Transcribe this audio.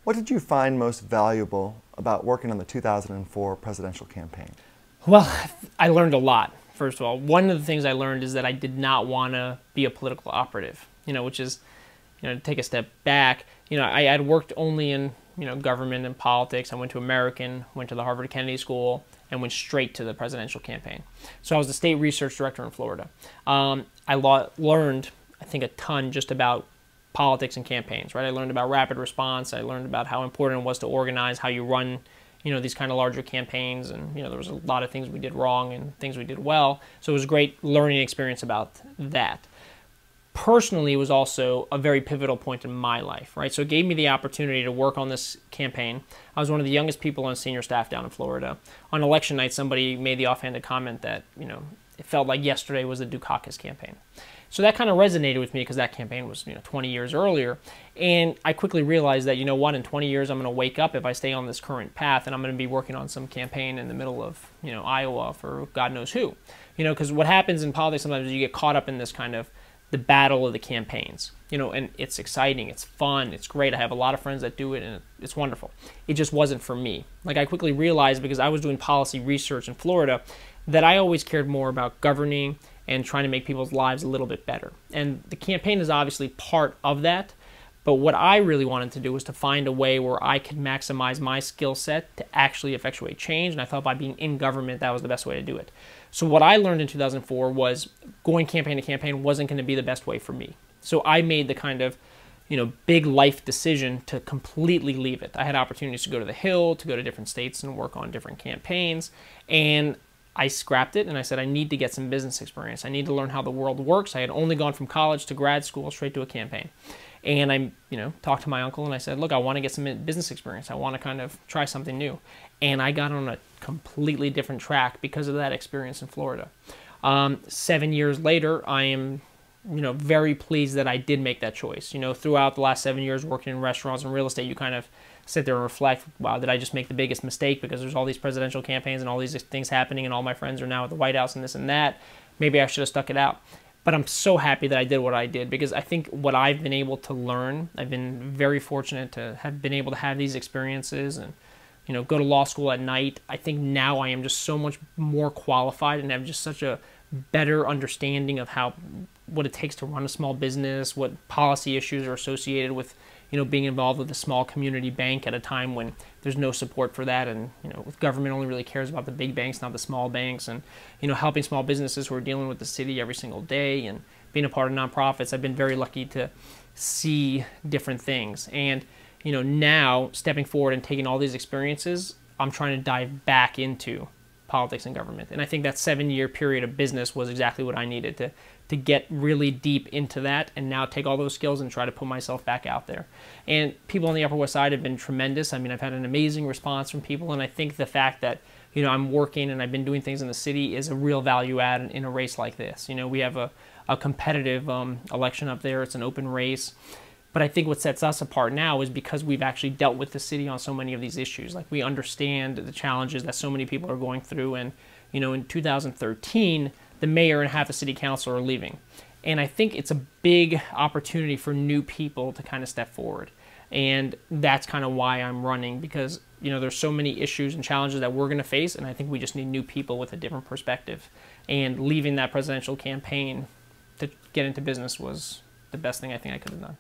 What did you find most valuable about working on the 2004 presidential campaign? Well, I learned a lot, first of all. One of the things I learned is that I did not want to be a political operative, which is, to take a step back, I had worked only in, government and politics. I went to American, went to the Harvard Kennedy School, and went straight to the presidential campaign. So I was the state research director in Florida. I learned, I think, a ton just about politics and campaigns, right? I learned about rapid response. I learned about how important it was to organize, how you run, these kind of larger campaigns. And, there was a lot of things we did wrong and things we did well. So it was a great learning experience about that. Personally, it was also a very pivotal point in my life, right? So it gave me the opportunity to work on this campaign. I was one of the youngest people on senior staff down in Florida. On election night, somebody made the offhanded comment that, it felt like yesterday was the Dukakis campaign. So that kind of resonated with me because that campaign was, 20 years earlier. And I quickly realized that, in 20 years, I'm going to wake up if I stay on this current path and I'm going to be working on some campaign in the middle of, Iowa for God knows who. Because what happens in politics sometimes is you get caught up in this kind of the battle of the campaigns, and it's exciting, it's fun, it's great. I have a lot of friends that do it, and it's wonderful. It just wasn't for me. Like, I quickly realized, because I was doing policy research in Florida, that I always cared more about governing and trying to make people's lives a little bit better. And the campaign is obviously part of that, but what I really wanted to do was to find a way where I could maximize my skill set to actually effectuate change, and I thought by being in government, that was the best way to do it. So what I learned in 2004 was going campaign to campaign wasn't going to be the best way for me. So I made the kind of, big life decision to completely leave it. I had opportunities to go to the Hill, to go to different states and work on different campaigns, and I scrapped it and I said, I need to get some business experience. I need to learn how the world works. I had only gone from college to grad school straight to a campaign. And I, talked to my uncle and I said, look, I want to get some business experience. I want to kind of try something new. And I got on a completely different track because of that experience in Florida. 7 years later, I am, very pleased that I did make that choice. Throughout the last 7 years working in restaurants and real estate, you kind of sit there and reflect, wow, did I just make the biggest mistake because there's all these presidential campaigns and all these things happening and all my friends are now at the White House and this and that. Maybe I should have stuck it out. But I'm so happy that I did what I did, because I think what I've been able to learn, I've been very fortunate to have been able to have these experiences and, go to law school at night. I think now I am just so much more qualified and have just such a better understanding of what it takes to run a small business, what policy issues are associated with, being involved with a small community bank at a time when there's no support for that, and with government only really cares about the big banks, not the small banks, and helping small businesses who are dealing with the city every single day, and being a part of nonprofits. I've been very lucky to see different things, and now stepping forward and taking all these experiences, I'm trying to dive back into politics and government. And I think that 7-year period of business was exactly what I needed to get really deep into that, and now take all those skills and try to put myself back out there. And people on the Upper West Side have been tremendous. I mean, I've had an amazing response from people, and I think the fact that, I'm working and I've been doing things in the city is a real value add in a race like this. We have a competitive election up there. It's an open race. But I think what sets us apart now is because we've actually dealt with the city on so many of these issues. Like, we understand the challenges that so many people are going through. And, in 2013, the mayor and half the city council are leaving. And I think it's a big opportunity for new people to kind of step forward. And that's kind of why I'm running, because, there's so many issues and challenges that we're going to face. And I think we just need new people with a different perspective. And leaving that presidential campaign to get into business was the best thing I think I could have done.